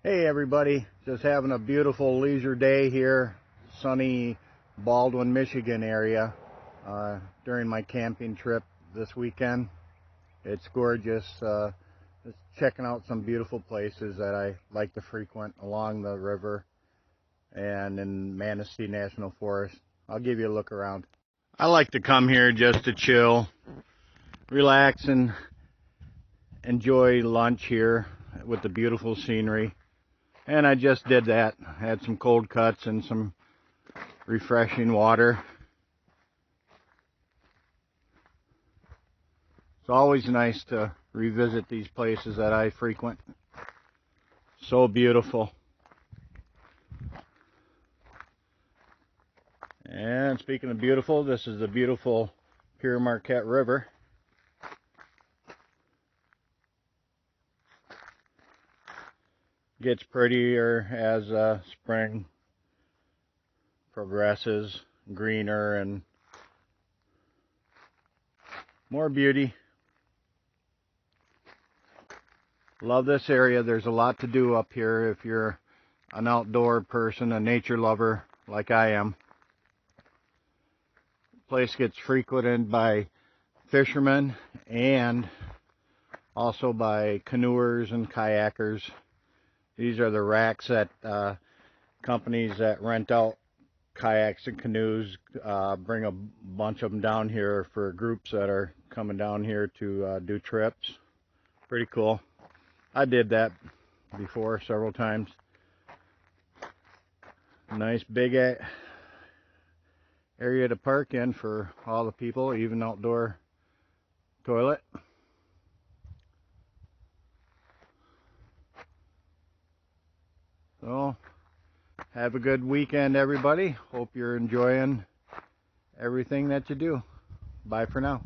Hey everybody, just having a beautiful leisure day here, sunny Baldwin, Michigan area during my camping trip this weekend. It's gorgeous, just checking out some beautiful places that I like to frequent along the river and in Manistee National Forest. I'll give you a look around. I like to come here just to chill, relax and enjoy lunch here with the beautiful scenery. And I just did that. Had some cold cuts and some refreshing water. It's always nice to revisit these places that I frequent. So beautiful. And speaking of beautiful, this is the beautiful Pierre Marquette River. Gets prettier as spring progresses, greener and more beauty. Love this area. There's a lot to do up here if you're an outdoor person, a nature lover like I am. The place gets frequented by fishermen and also by canoers and kayakers. These are the racks that companies that rent out kayaks and canoes bring a bunch of them down here for groups that are coming down here to do trips. Pretty cool. I did that before several times. Nice big area to park in for all the people, even outdoor toilet. So, have a good weekend, everybody. Hope you're enjoying everything that you do. Bye for now.